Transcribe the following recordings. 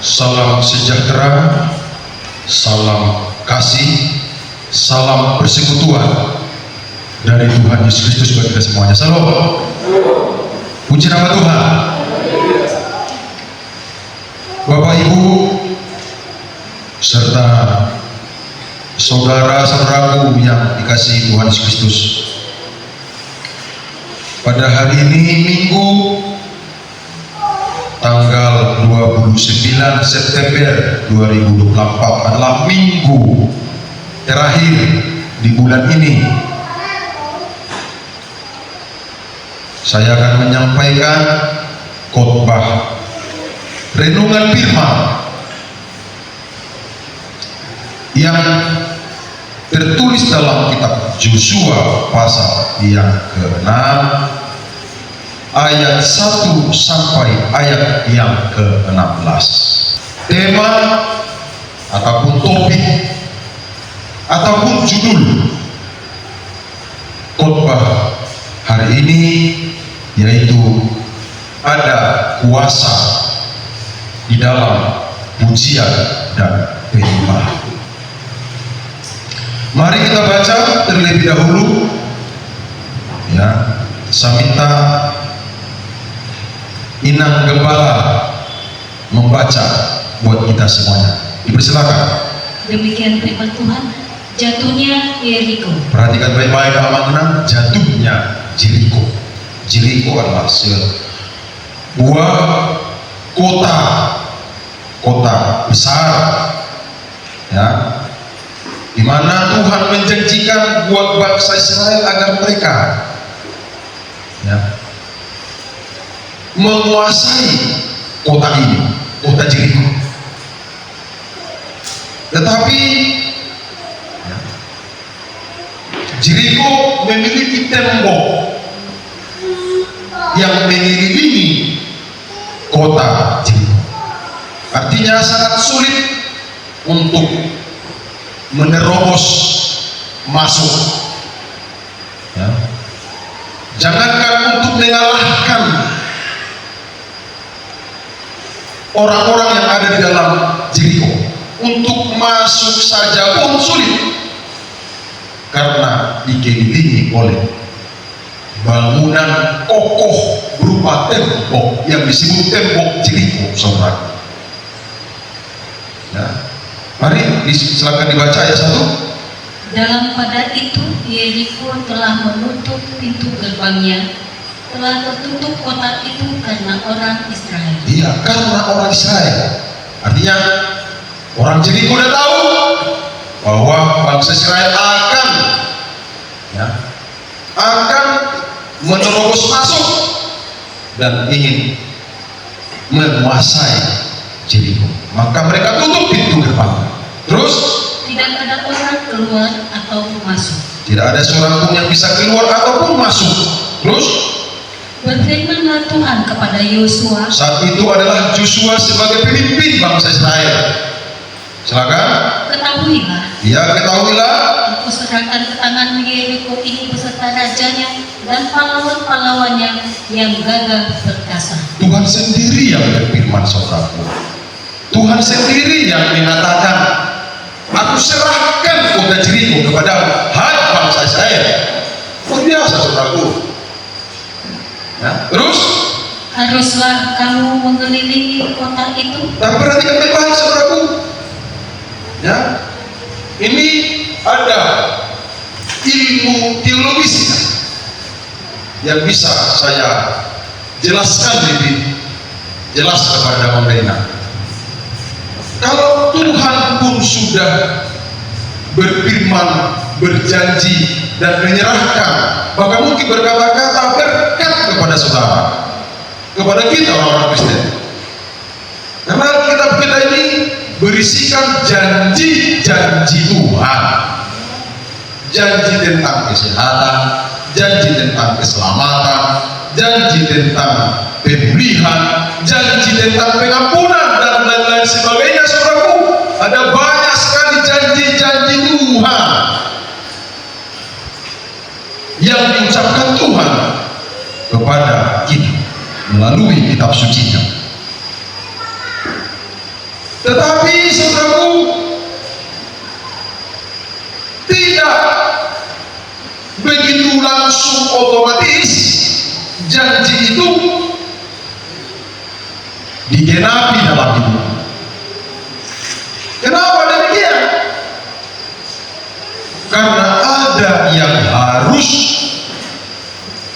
Salam sejahtera, salam kasih, salam persekutuan dari Tuhan Yesus Kristus bagi kita semuanya. Salam. Puji nama Tuhan. Bapak Ibu serta saudara-saudaraku yang dikasihi Tuhan Yesus Kristus, pada hari ini Minggu tanggal 29 September 2024 adalah minggu terakhir di bulan ini. Saya akan menyampaikan khotbah renungan firman yang tertulis dalam kitab Yosua pasal yang ke-6 ayat 1 sampai ayat yang ke-16. Tema ataupun topik ataupun judul khotbah hari ini yaitu ada kuasa di dalam pujian dan penyembahan. Mari kita baca terlebih dahulu, ya. Saya minta Inang Gembala membaca buat kita semuanya. Dipersilakan. Demikian firman Tuhan. Jatuhnya Yeriko. Perhatikan baik-baik aman-aman. Jatuhnya Jeriko. Jeriko adalah sebuah kota besar, ya, di mana Tuhan menjanjikan buat bangsa Israel agar mereka, ya, menguasai kota ini, kota Jeriko. Tetapi ya, Jeriko memiliki tembok yang mengelilingi kota Jeriko. Artinya sangat sulit untuk menerobos masuk, ya. Jangankan untuk mengalahkan orang-orang yang ada di dalam Jeriko, untuk masuk saja pun sulit karena dikelilingi oleh bangunan kokoh berupa tembok yang disebut tembok Jeriko, saudara. Ya. Mari silakan dibaca ayat 1. Dalam pada itu Yeriko telah menutup pintu gerbangnya, telah tertutup kota itu karena orang Israel. Iya, karena orang Israel. Artinya orang Jeriko udah tahu bahwa bangsa Israel akan menerobos masuk dan ingin menguasai Jeriko. Maka mereka tutup pintu gerbang. Terus tidak ada orang keluar atau masuk. Tidak ada seorang pun yang bisa keluar ataupun masuk. Terus berfirmanlah Tuhan kepada Yosua. Saat itu adalah Yosua sebagai pemimpin bangsa Israel. Silakan. Ketahuilah. Ya, ketahuilah. Aku serahkan ke tangan Yeriko ini beserta rajanya dan pahlawan-pahlawannya yang gagah perkasa. Tuhan sendiri yang berfirman, saudaraku. Tuhan sendiri yang mengatakan, aku serahkan kota Jeriko kepada hai bangsa Israel. Luar biasa, saudaraku. Ya, terus haruslah kamu mengelilingi kota itu. Tapi perhatikan baik-baik, saudaraku. Ya, ini ada ilmu teologis yang bisa saya jelaskan lebih jelas kepada pemerintah. Kalau Tuhan pun sudah berfirman, berjanji dan menyerahkan, bahkan mungkin berkata-kata berkat kepada saudara, kepada kita orang-orang Kristen. Karena kitab kita ini berisikan janji-janji Tuhan, janji tentang kesehatan, janji tentang keselamatan, janji tentang pemulihan, janji tentang pengampunan dan lain-lain sebagainya. Saudaraku, ada banyak sekali janji-janji Tuhan yang diucapkan Tuhan kepada kita melalui kitab sucinya. Tetapi saudaraku, tidak begitu langsung otomatis janji itu digenapi dalam hidup. Kenapa demikian? Karena ada yang harus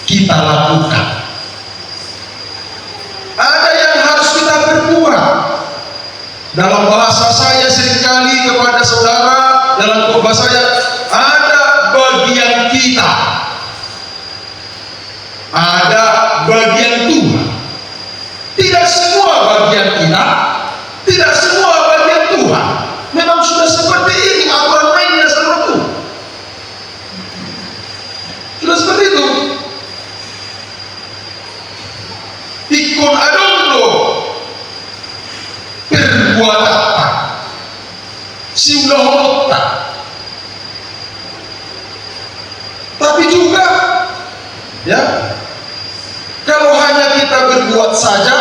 kita lakukan, ada yang harus kita berbuat. Dalam bahasa saya seringkali kepada saudara, dalam khotbah saya, ada bagian kita, ada bagian Tuhan. Tidak semua bagian kita, tidak semua bagian Tuhan. Memang sudah seperti ini aturan mainnya, saudaraku. Sudah seperti itu. Ikon adondo berbuat apa? Siulah otak. Tapi juga, ya, kalau hanya kita berbuat saja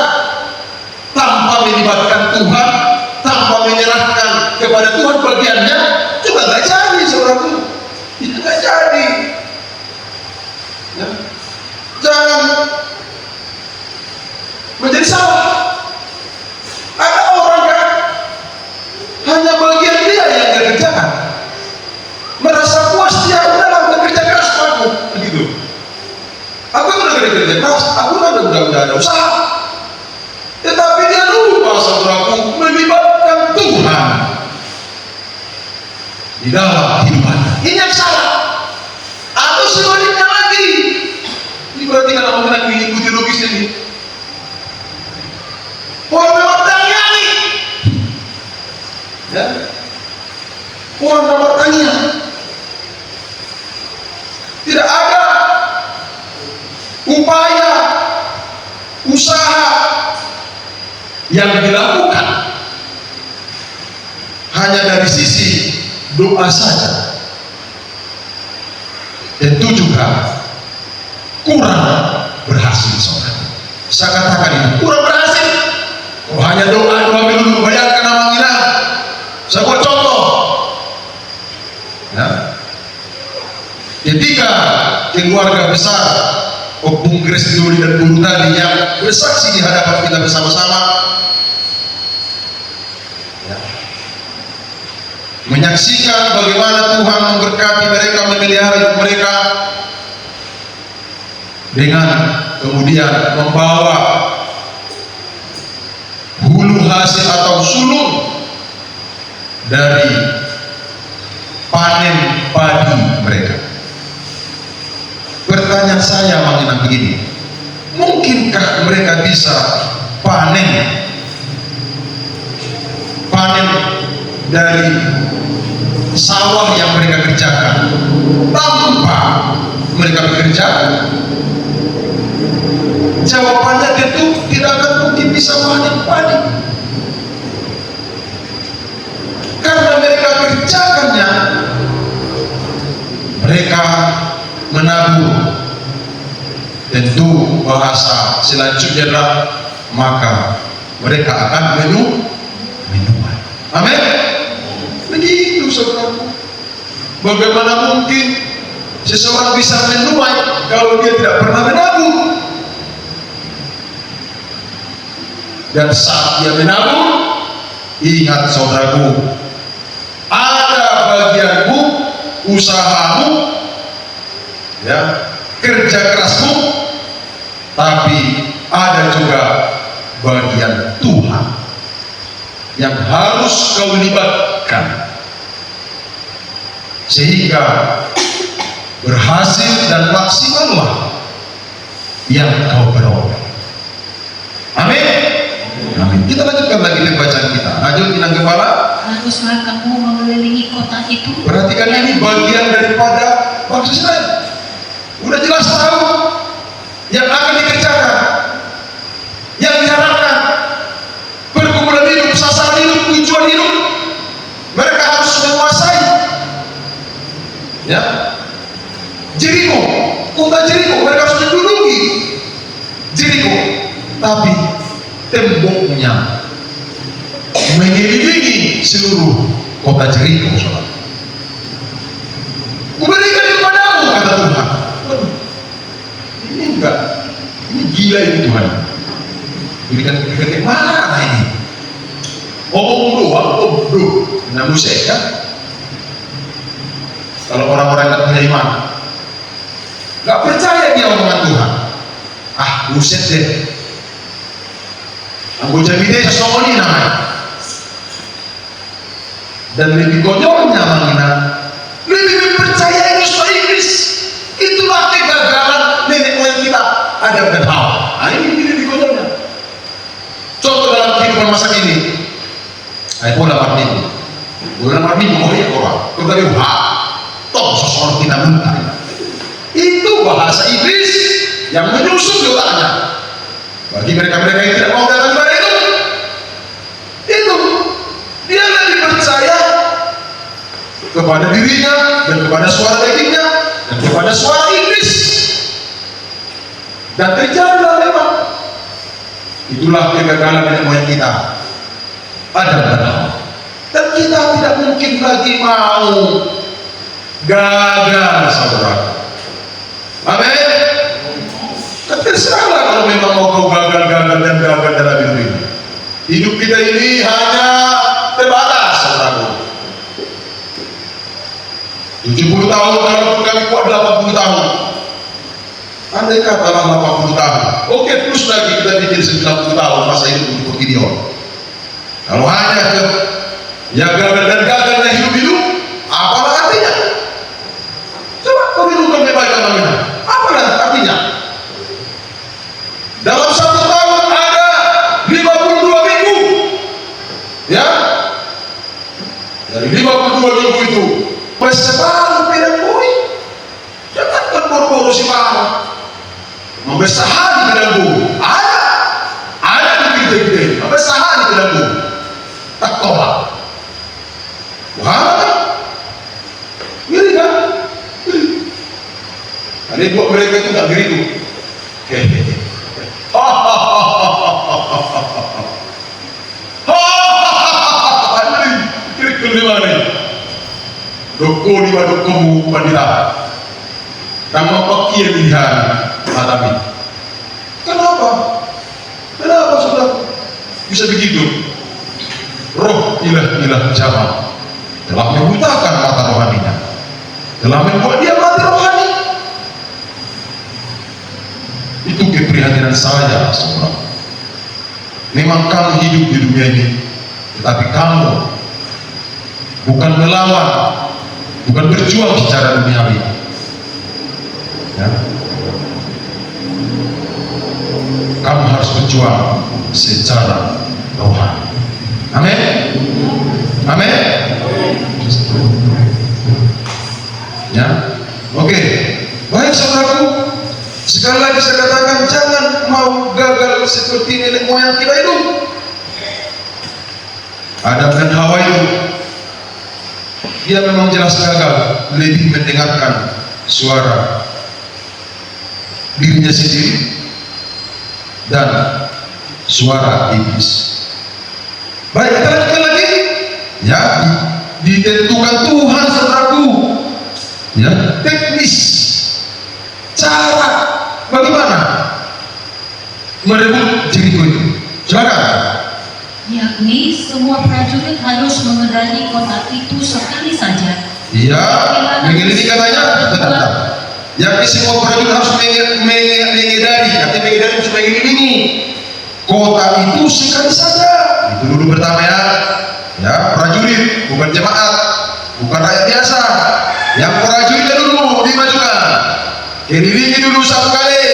tanpa melibatkan Tuhan, tanpa menyerahkan kepada Tuhan bagiannya, juga nggak jadi, saudaraku. Itu nggak jadi. Ya. Jangan menjadi salah. Ada orang kan hanya bagian dia yang dia kerjakan, merasa puas dia, udahlah udah kerja keras aku, begitu. Aku udah kerja keras, aku udah ada usaha. Tetapi dia lupa, saudaraku, melibatkan Tuhan di dalam kehidupannya. Ini yang salah. Atau sebaliknya lagi. Ini berarti kalau kita mengikuti logis ini. Orang dapat tanyani, ya, orang dapat tanyani, tidak ada upaya, usaha yang dilakukan, hanya dari sisi doa saja. Tentu juga kurang berhasil, saudara. Saya katakan itu kurang berhasil. Oh, hanya doa melulu, bayangkan nama kita. Saya buat contoh, ya. Ketika keluarga besar Bung Grace Doli dan Guru tadi yang bersaksi di hadapan kita bersama-sama, ya, menyaksikan bagaimana Tuhan memberkati mereka, memelihara hidup mereka, dengan kemudian membawa hulu hasil atau sulung dari panen padi mereka. Pertanyaan saya mengenai begini, mungkinkah mereka bisa panen dari sawah yang mereka kerjakan tanpa mereka bekerja? Jawabannya tentu tidak akan mungkin bisa panen padi, karena mereka kerjakannya, mereka menabur. Tentu bahasa selanjutnya adalah maka mereka akan menuai. Amin. Begitu, saudaraku. Bagaimana mungkin seseorang bisa menuai kalau dia tidak pernah menabur? Dan saat dia menabur, ingat saudaraku, ada bagianmu, usahamu, ya, kerja kerasmu, tapi ada juga bagian Tuhan yang harus kau libatkan sehingga berhasil dan maksimallah yang kau peroleh. Amin. Amin. Kita lanjutkan lagi pembacaan kita. Lanjut, inang kepala. Haruslah kamu mengelilingi kota itu. Perhatikan, ini bagian daripada bangsa Israel. Udah jelas tahu yang akan dikerjakan, yang diharapkan, pergumulan hidup, sasaran hidup, tujuan hidup. Mereka harus menguasai, ya, Jeriko, kota Jeriko. Mereka harus menduduki Jeriko, tapi temboknya mengelilingi seluruh kota Jeriko, saudara. Kuberikan kepadamu, kata Tuhan. Waduh, ini enggak, ini gila ini Tuhan. Berikan mana ini? Ngomong doang, bodoh. Namun saya kan, kalau orang-orang yang punya iman, nggak percaya dia omongan Tuhan. Ah, buset deh. Anggota bidai sesongoni namanya. Dan lebih konyolnya Mangina, lebih percaya Inggris. Itulah kegagalan nenek moyang kita, Adam dan Hawa. Nah, ini lebih konyolnya. Contoh dalam kehidupan masa kini, bola marminggu, oh ya orang, tetapi toh seseorang kita mentah. Itu bahasa Inggris yang menyusup di otaknya. Bagi mereka-mereka yang tidak mau datang kepada itu dia lebih percaya kepada dirinya dan kepada suara dagingnya dan kepada suara Inggris. Dan terjadilah memang itulah kegagalan nenek moyang kita, Adam dan Hawa. Dan kita tidak mungkin lagi mau gagal, saudara. Amin. Terserahlah kalau memang mau kau gagal dalam hidup ini. Hidup kita ini hanya terbatas, saudara. 70 tahun, kalau kami kuat 80 tahun. Andai katalah 80 tahun. Oke, plus lagi kita bikin 90 tahun masa hidup untuk Gideon. Kalau hanya ya gagal hidup, apalah artinya? Coba kau renungkan baik-baik namanya. Apalah artinya? Dalam 1 tahun ada 52 minggu. Ya? Dari 52 minggu itu bersebar pedang bui. Jangan berburu si mama. Membesar di pedang bui. Ada di gede-gede. Membesar di pedang bui. Tak tolak. Wah, ngeri kan? Ada buat mereka itu tak ngeri tu. Kiri di mana? Doko di wadukomu pandita. Kamu pakai pilihan alami. Kenapa? Kenapa sudah bisa begitu? Roh ilah zaman telah membutakan mata rohaninya, telah membuat dia mati rohani. Itu keprihatinan saya, saudara. Memang kamu hidup di dunia ini, tetapi kamu bukan melawan, bukan berjuang secara duniawi. Ya. Kamu harus berjuang secara rohani. Amin. Amin. Ya. Oke. Baik saudaraku. Sekali lagi saya katakan, jangan mau gagal seperti nenek moyang kita itu. Adam dan Hawa itu, dia memang jelas gagal, lebih mendengarkan suara dirinya sendiri dan suara iblis. Baik, kita lanjutkan lagi. Ya, ditentukan Tuhan, saudaraku. Ya, teknis, cara bagaimana merebut Jeriko itu. Silakan. Yakni semua prajurit harus mengendarai kota itu sekali saja. Iya, mengelilingi katanya. Bentar. Yakni semua prajurit harus mengedari. Artinya mengedari harus mengelilingi kota itu sekali saja. Itu dulu pertama ya. Ya, prajurit, bukan jemaat, bukan rakyat biasa. Yang prajurit dulu dimajukan. Kelilingi dulu 1 kali.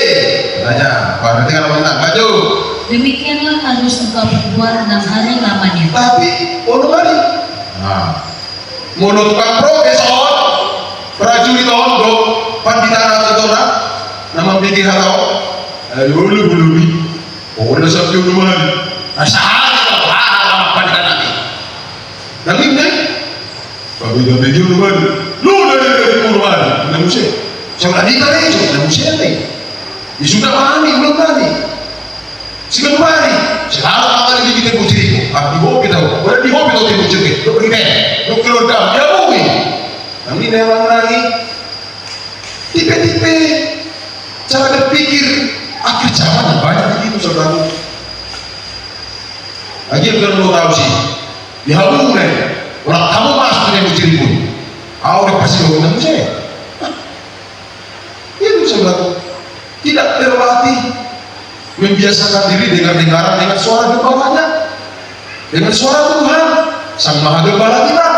Tanya, pada tinggal menang, maju. Demikianlah harus engkau berbuat 6 hari lamanya. Tapi, hari. Nah, menurut tukang profesor, prajurit dok, pandita atau orang, nama pikir halau, dulu, udah sabtu dulu hari. Asal kalau pandita nanti. Nanti nih, tapi dulu hari, lu dari kurban, nggak musik. Saya tadi kan itu, nggak musik nih. Sudah pahami, belum tadi. Sekian hari, selalu akan dibikin Jeriko. di hobi tau, udah di hobi tau tipu cuci, lu pergi deh, lu keluar dam, dia bui. Kami memang lagi tipe-tipe cara berpikir akhir zaman banyak begitu saudara. Lagi bukan lu tahu sih, di halu nih, orang kamu masuk yang mencuri pun, udah pasti lu bilang saya. Itu saudara, tidak terlatih membiasakan diri dengan dengaran dengan suara gembalanya, dengan suara Tuhan Sang Maha Gembala kita.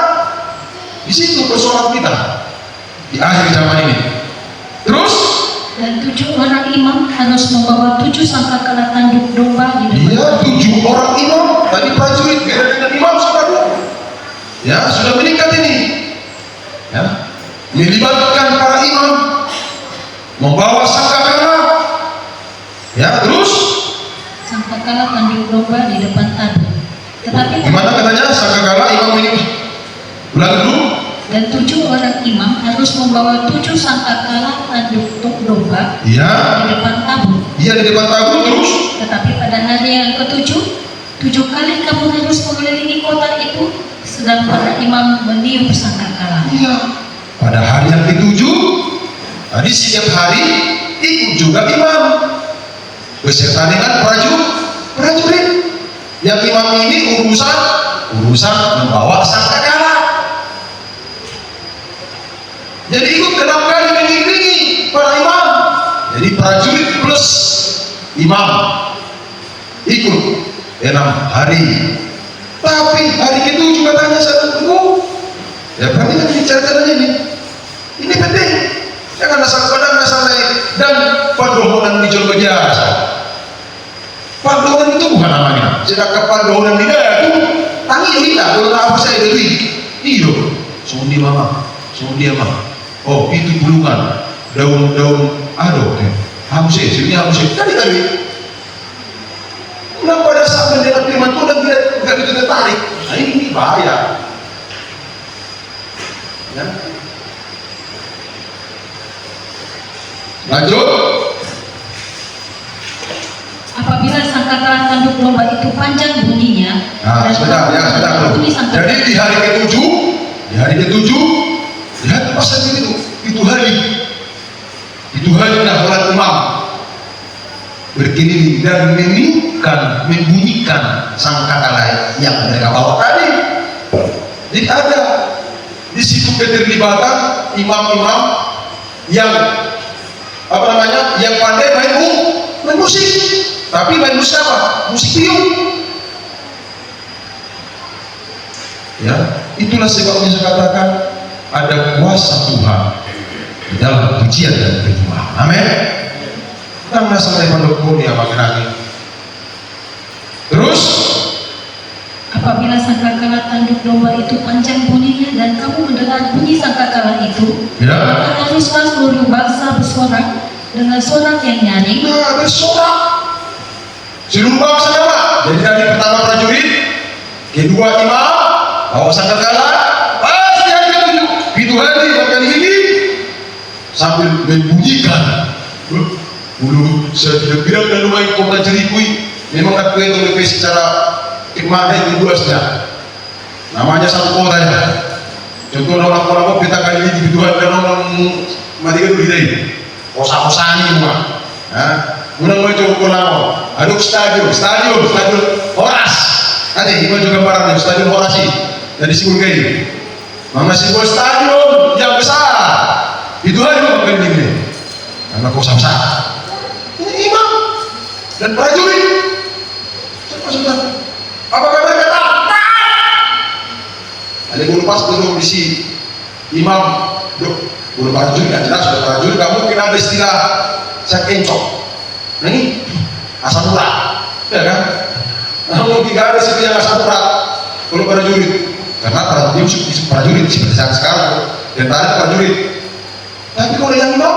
Di situ persoalan kita di akhir zaman ini. Terus dan 7 orang imam harus membawa 7 sangkakala tanduk domba di depan. Iya, 7 orang imam tadi prajurit beda dengan imam saudara. Ya sudah meningkat ini. Ya, melibatkan para imam membawa sangkakala. Ya terus sangkakala tanduk domba di depan tabur. Tetapi gimana katanya sangkakala imam ini? Ulang dulu. Dan 7 orang imam harus membawa 7 sangkakala tanduk domba di depan tabur. Iya di depan tabur terus. Tetapi pada hari yang ke-7, 7 kali kamu harus mengelilingi kota itu sedang para imam meniup sangkakala. Iya. Pada hari yang ke-7, tadi setiap hari ikut juga imam beserta dengan prajurit. Yang imam ini urusan membawa sangkakala. Jadi ikut 6 kali mengiringi para imam. Jadi prajurit plus imam ikut 6 hari. Tapi hari itu juga tanya saya tunggu. Ya berarti kan diceritakan aja ini. Ini penting. Jangan asal padang asal naik dan padohonan muncul biasa. Padohonan itu bukan namanya. Sedangkan padohonan tidak itu tangi tidak. Kalau apa saya dari iyo. Sundi mama, sundi mama. Oh itu bulungan, daun-daun aduh, hamsi, sini hamsi. Tadi. Nah pada saat mendengar firman Tuhan dia nggak begitu tertarik. Nah ini bahaya. Ya. Lanjut. Apabila sangkakala tanduk domba itu panjang bunyinya, sudah. Jadi di hari ke-7, lihat pasal itu hari dahulu imam berkeliling dan membunyikan sangkakala yang mereka bawa tadi. Jadi ada di situ keterlibatan imam-imam yang yang pandai main musik. Tapi main musik apa? Musik tiup. Ya, itulah sebabnya saya katakan ada kuasa Tuhan di dalam pujian dan penyembahan. Amin. Kita masalah pandokon ya bagi. Terus apabila sangkakala tanduk domba itu panjang bunyinya dan kamu mendengar bunyi sangkakala itu, maka haruslah seluruh bangsa bersorak dengan sorak yang nyaring. Nah, bersorak. Seluruh bangsa apa? Jadi dari pertama prajurit, kedua imam, bawa sangkakala, pasti hari ke-7. Itu hari bahkan ini sambil membunyikan. Dulu saya tidak bilang dan lumayan kota Jerikui. Memang aku itu lebih secara kemana itu luasnya. Namanya satu kota ya. Contoh orang-orang kita kali ini di Tuhan dan orang mati kan begitu. Kosa-kosa ini semua. Muna mau coba pulang. Aduk stadion Horas. Nanti kita juga gambaran stadion Horas sih. Dari Sigur Kayu. Mama simbol stadion yang besar. Itu hari bukan ini. Karena kosa besar. Ini imam dan prajurit. Apakah mereka takut? Ada guru pas dulu misi imam. Guru prajurit kan jelas sudah prajurit. Kamu mungkin ada istilah saya kencok. Nah ini asam urat, ya kan? Namun tidak ada situ yang asam urat kalau prajurit. Karena prajurit seperti sekarang dan tadi prajurit. Tapi kalau yang imam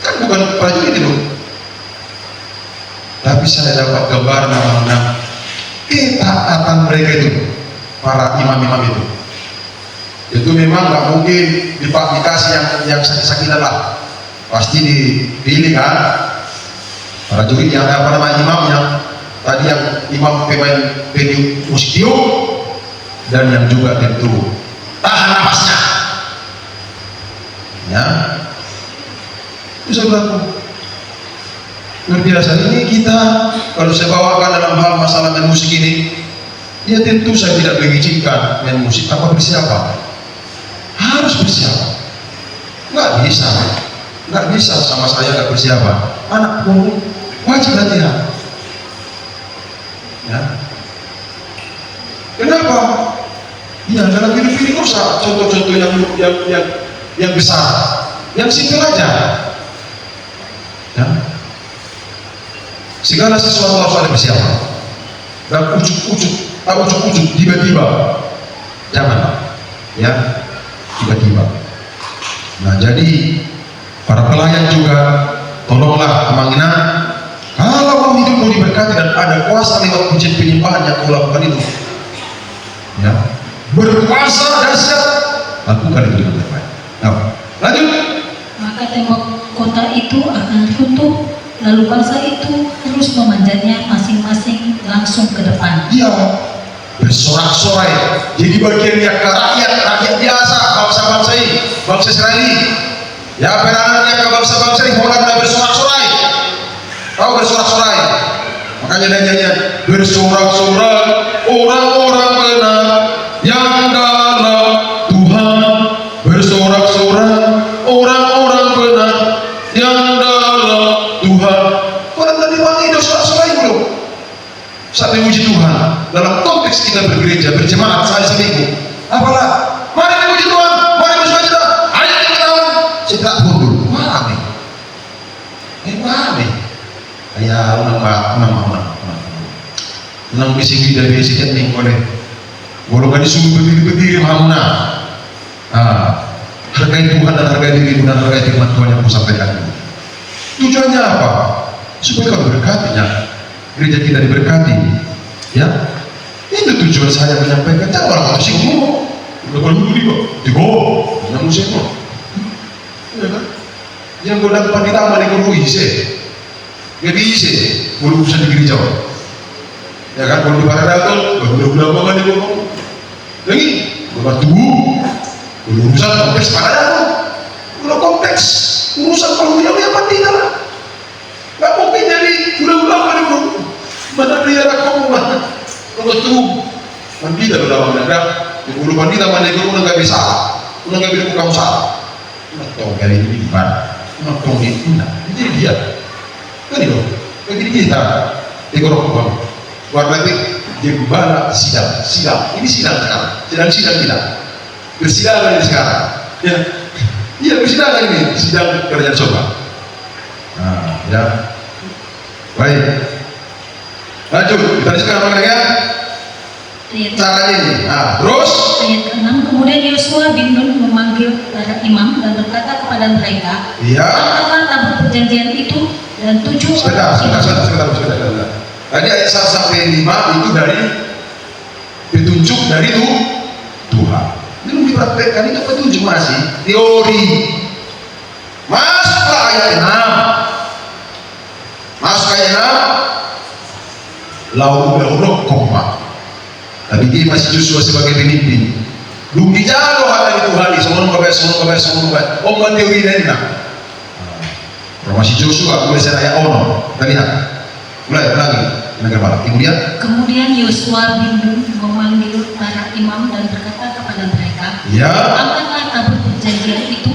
kan bukan prajurit itu. Tapi saya dapat gambar nama ketaatan mereka itu, para imam-imam itu. Itu memang nggak mungkin dikasih yang sakit-sakitan lah. Pasti dipilih kan prajurit yang imam yang tadi yang imam pemain dan yang juga tentu tahan napasnya. Ya, itu saudaraku. Luar biasa. Ini kita kalau saya bawakan dalam hal masalah main musik ini, ya tentu saya tidak mengizinkan main musik tanpa bersiapan. Harus bersiapan. Nggak bisa sama saya nggak bersiapan. Anak pun wajib latihan. Ya. Kenapa? Ya dalam hidup ini nggak usah contoh-contoh yang besar, yang simpel aja. Ya. Segala sesuatu harus ada persiapan. Dan ujuk-ujuk, tiba-tiba, jangan, ya, tiba-tiba. Nah, jadi para pelayan juga, tolonglah Amangina, kalau mau hidup mau diberkati dan ada kuasa lewat pujian penyembahan yang kau lakukan itu, ya, berkuasa dahsyat, lakukan itu dengan terbaik. Nah, lanjut. Maka tembok kota itu akan runtuh, lalu bangsa itu terus memanjatnya masing-masing langsung ke depan. Iya, bersorak-sorai. Jadi bagiannya ke rakyat biasa, bangsa-bangsa ini, bangsa Israel. Ya, penangannya ke bangsa-bangsa ini, orang bersorak-sorai. Tahu bersorak-sorai? Makanya dia nyanyian, bersorak-sorai orang-orang benar yang dalam Tuhan. Bersorak-sorai orang-orang benar yang dalam Tuhan. Orang tadi wangi itu sorak-sorai belum? Sampai puji Tuhan. Dalam konteks kita bergereja, berjemaat sehari seminggu. Apalah? Mari puji Tuhan, mari bersuka-cita. Ayo kita ketahuan. Cetak mundur. Mami. Mami. Ayah, unang bising dari bisikan nih boleh. Golongan disuruh berdiri mahamuna. Hargai Tuhan dan hargai dirimu dan hargai firman Tuhan yang aku sampaikan. Tujuannya apa? Supaya kau berkatinya, gereja kita diberkati. Ya, itu tujuan saya menyampaikan. Jangan orang musik ngomong. Udah kalau dulu juga, tigo, orang musik ngomong. Ya kan? Yang kau dapat ditambah di guru isi, gak bisa, guru bisa di gereja. Ya kan? Kalau di Paradatul, udah banget di ngomong. Lagi, berbatu, urusan konteks Paradatul. Kalau konteks urusan kalau yang mati lah. Gak mungkin jadi udah pada mana pelihara kamu mana kalau tuh mandi dah udah ada di bulu mandi dah mana itu udah gak bisa kamu salah nonton kali ini di mana nonton ini jadi dia kan itu jadi kita di korok luar negeri gembala sidang ini sidang sekarang sidang kita bersidang ini sekarang ya iya bersidang ini sidang kerjaan coba. Nah, ya, baik. Lanjut, kita sekarang ya. Caranya ini. Nah, terus. Ayat ke-6, kemudian Yosua bin Nun memanggil para imam dan berkata kepada mereka, iya. angkatlah tabut perjanjian itu dan 7 Sebentar. Tadi ayat 1 sampai 5 itu dari petunjuk dari Tuhan. Ini belum dipraktekkan, itu petunjuk masih teori. Masuklah ayat 6. Masuk ayat 6. Lalu koma. Tapi dia masih Yosua sebagai pemimpin. Belum dijalo hal itu hari. Semua kabar. Oman teori lainnya. Kalau masih Yosua, mulai saya ayat ono. Kita lihat. Mulai lagi. Kemudian Yosua bin Nun memanggil para imam dan berkata kepada mereka, ya. Angkatlah tabut perjanjian itu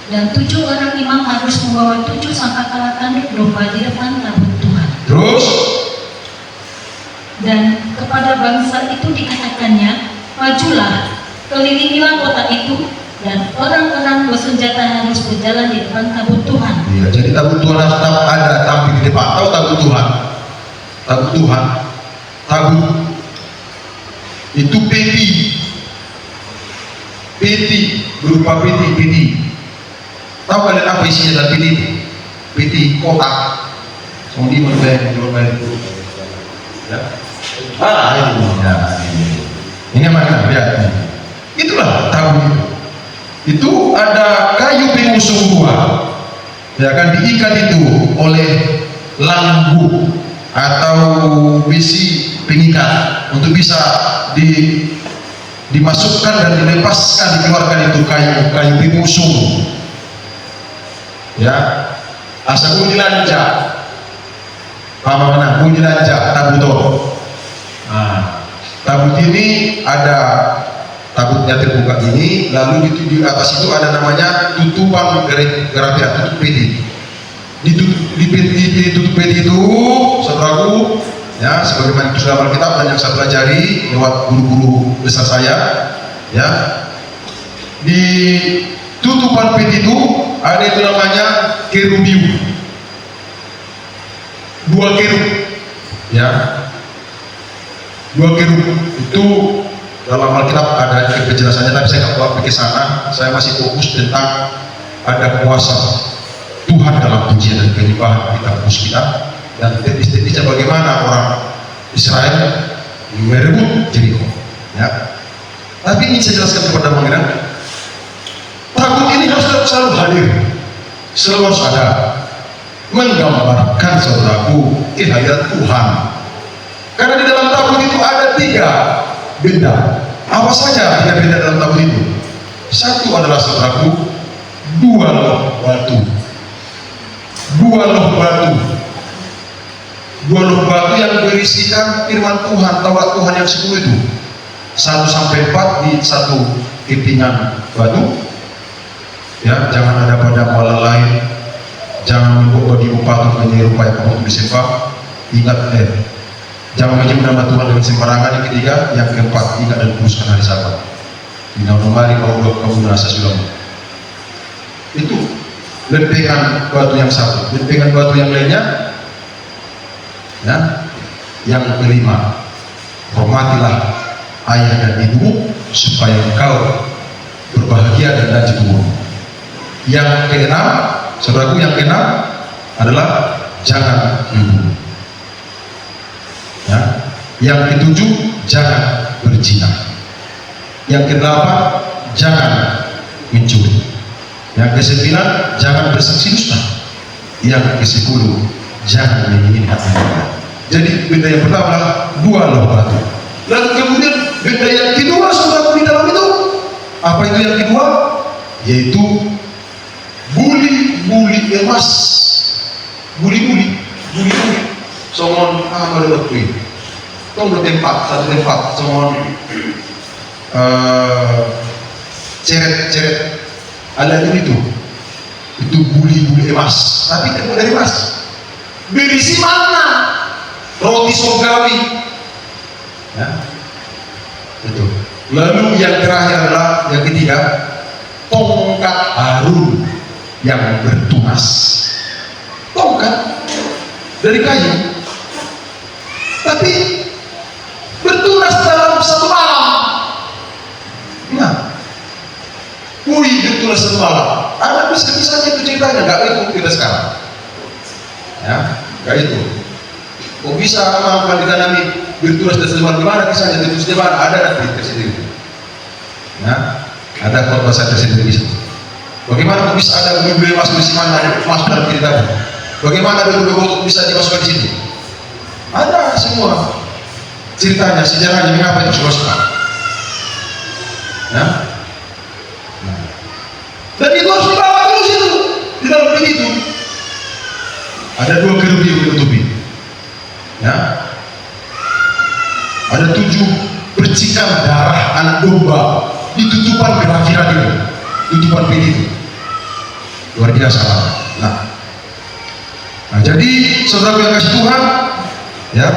dan 7 orang imam harus membawa 7 sangkakala tanduk domba di depan tabut Tuhan. Terus? Dan kepada bangsa itu dikatakannya, majulah, kelilingilah kota itu, dan orang-orang bersenjata harus berjalan di depan tabut Tuhan. Iya, jadi tabut Tuhan harus ada tampil di depan. Tahu tabut Tuhan? Tabut Tuhan, tabut itu peti berupa peti. Tahu kalian apa isinya dalam peti itu? Peti kotak. Kemudian bermain itu. Ya. Ini mana? Lihat. Itulah tabut itu ada kayu pengusung buah, ya kan, diikat itu oleh lambu atau besi pengikat untuk bisa dimasukkan dan dilepaskan, dikeluarkan itu kayu pimusung, ya, asa bunyi lanjak, paham mana? Bunyi lanjak tabut. Nah, tabut ini ada tabutnya terbuka ini, lalu di atas itu ada namanya tutupan gerapian, tutup peti. Di tutup peti itu, saudaraku, ya, sebagaimana itu dalam Alkitab dan yang saya pelajari lewat guru-guru besar saya, ya, di tutupan peti itu ada itu namanya kerubium, 2 kerub, ya, 2 kerub itu dalam Alkitab ada penjelasannya, tapi saya nggak bawa ke sana. Saya masih fokus tentang ada kuasa Tuhan dalam pujian dan penyembahan kita, fokus kita, dan teknis-teknisnya bagaimana orang Israel merebut Jeriko, ya. Tapi ini saya jelaskan kepada pengiran, tabut ini harus selalu hadir, selalu harus ada, menggambarkan, saudaraku, kehadiran Tuhan. Karena di dalam tabut itu ada 3 benda. Apa saja 3 benda dalam tabut itu? Satu adalah, saudaraku, 2 loh batu. 2 loh batu yang berisikan firman Tuhan, Taurat Tuhan yang 10 itu. 1-4 di satu kepingan batu. Ya, jangan ada pada malam lain, jangan membuat bagi patung menyerupai patung disembah. Ingat, jangan menyembah nama Tuhan dengan sembarangan. Yang ketiga, yang keempat, ingat dan kuduskan hari Sabat. Mari kalau kamu merasa sudah. Itu lempengan batu yang satu. Lempengan batu yang lainnya, ya, yang kelima, hormatilah ayah dan ibumu supaya engkau berbahagia dan lanjut umur. Yang keenam, saudaraku, yang keenam adalah jangan membunuh. Ya. Yang ketujuh, jangan berzina. Yang kedelapan, jangan mencuri. Yang kesembilan, jangan bersaksi dusta. Yang kesepuluh, jangan menginginkan harta. Jadi benda yang pertama adalah 2 loh batu. Lalu kemudian benda yang kedua, saudara, di dalam itu apa itu yang kedua? Yaitu buli emas. Buli somon apa waktu itu? Tong satu tempat somon ceret ada itu buli emas, tapi terbuat dari emas. Berisi mana? Roti surgawi, ya, itu. Lalu yang terakhir adalah yang ketiga, tongkat Harun yang bertunas. Tongkat dari kayu, tapi bertunas dalam 1 malam. Nah, bertunas 1 malam. Ada bisa-bisanya itu ceritanya, nggak itu kita sekarang. Ya, nggak itu. Kok bisa melakukan kita nanti bertunas dan selebar gimana kisahnya, itu selebar ada tersendiri. Ya, ada khotbah saya tersendiri bisa. Bagaimana kok bisa ada beli emas di mana emas dalam cerita? Bagaimana beli bisa dimasukkan di sini? Ada semua ceritanya, sejarahnya, mengapa itu suka. Ya. Dan itu harus dibawa terus itu di dalam begitu. Ada 2 kerubi yang menutupi. Ya. Ada 7 percikan darah anak domba di tutupan gerafiran itu, tutupan peti itu. Luar biasa. Nah, jadi saudara yang kasih Tuhan, ya,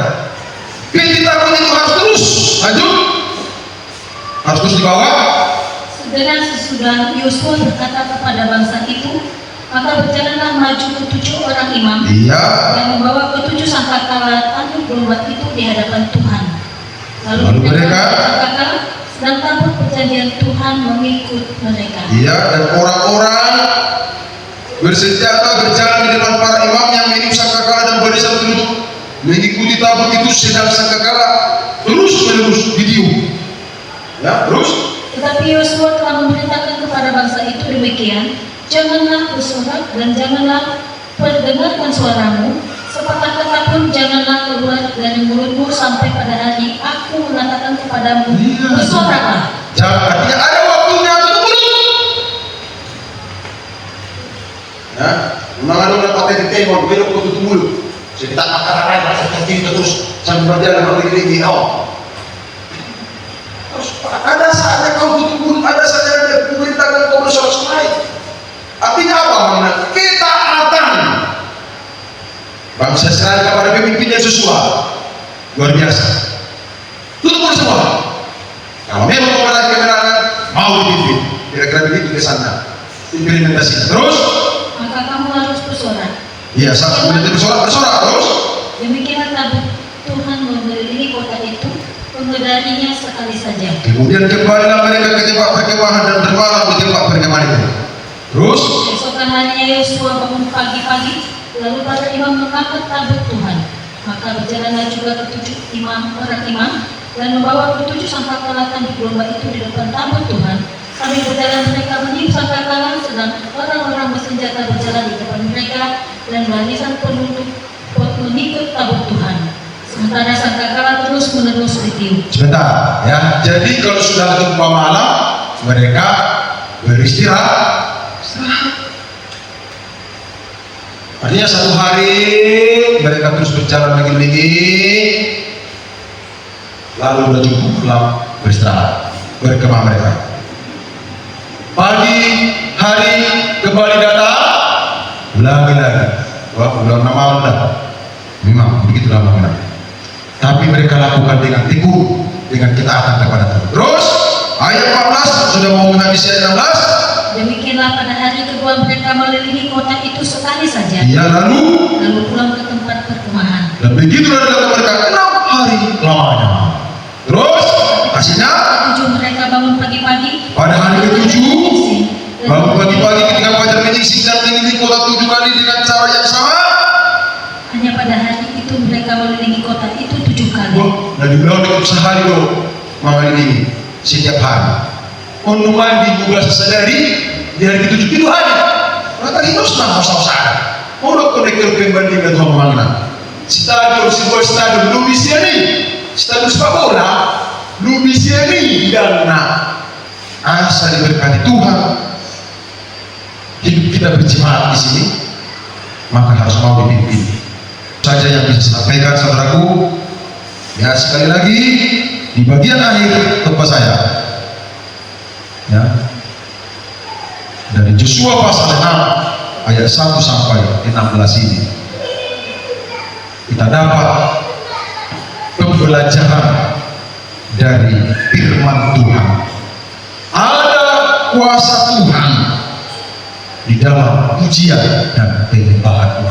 peti tabut itu harus terus lanjut, harus terus dibawa. Dan sesudah Yosua berkata kepada bangsa itu, maka berjalanlah maju ke-7 orang imam, iya, yang membawa ke-7 sangkakala tanduk domba itu di hadapan Tuhan. Lalu mereka sedang tabut perjanjian Tuhan mengikut mereka. Iya, dan orang-orang bersenjata berjalan di depan para imam yang meniup sangkakala dan barisan penutup mengikuti tabut itu, sedang sangkakala terus menerus ditiup. Ya, terus. Tetapi Yosua telah memerintahkan kepada bangsa itu demikian, janganlah bersorak dan janganlah perdengarkan suaramu, sepatah kata pun janganlah keluar dari mulutmu sampai pada hari aku mengatakan kepadamu, bersoraklah. Jangan, artinya ada waktunya tutup mulut. Ya, memang ada orang pakai di tembok, belok ke tutup mulut. Saya kita kata-katain, rasa kita terus sambil berjalan lagi terus ada saatnya kau tutup mulut, ada saatnya memerintahkan kau bersorak-sorai. Artinya apa? Makna ketaatan. Bangsa Israel kepada pemimpinnya sesuai luar biasa. Tutup mulut semua. Kalau memang kepada kebenaran mau dipimpin, kira-kira begitu kesannya implementasi. Terus maka kamu harus bersorak. Iya, satu menit bersorak terus. Demikian tabut Tuhan mengelilingi kota itu, menggedarinya sekali saja. Kemudian kembalilah mereka ke tempat perkemahan dan bermalam di tempat perkemahan itu. Terus Keesokan harinya Yosua bangun pagi-pagi, lalu para imam mengangkat tabut Tuhan. Maka berjalanlah juga ketujuh para imam dan membawa ketujuh sangkakala tanduk domba itu di depan tabut Tuhan. Sambil berjalan mereka meniup sangkakala, sedang orang-orang bersenjata berjalan di depan mereka dan barisan penutup mengikut tabut Tuhan. Sementara sangkakala terus menerus ditiup. sebentar ya. Jadi kalau sudah gempa malam mereka beristirahat. Artinya satu hari mereka terus berjalan lagi, lalu udah cukup pulang beristirahat, berkemah mereka. Pagi hari kembali datang, ulangi lagi. Wah, udah malam dah. Memang begitu lama benar. Tapi mereka lakukan dengan tekun, dengan ketaatan kepada Tuhan. Terus ayat 14 sudah mau menghabisi ayat 16. Demikianlah pada hari kedua mereka mengelilingi kota itu sekali saja. Ya, lalu pulang ke tempat perkemahan. dan begitulah dilakukan mereka 6 hari lamanya. Terus hasilnya Mereka bangun pagi-pagi. pada hari ke-7 bangun pagi-pagi ketika fajar menyingsing dan mengelilingi kota 7 kali dengan cara yang sama. Hanya pada hari itu mereka mengelilingi kota itu 7 kali. Wah, nah dibilang dengan sehari loh mengelilingi setiap hari. Untuk mandi juga sesadari di hari ke-7 itu hari. Maka itu sudah usah-usaha. Mau konektor pembandingan Tuhan mengenal. Stadion, sebuah stadion Lubisiani, stadion sepak bola, Lubisiani dan asal diberkati Tuhan. Hidup kita berjemaat di sini, maka harus mau dipimpin. Saja yang bisa sampaikan saudaraku. Ya, sekali lagi di bagian akhir tempat saya. Ya. Dari Yosua pasal 6 ayat 1 sampai 16 ini kita dapat pembelajaran dari firman Tuhan. Ada kuasa Tuhan di dalam ujian dan penyembahan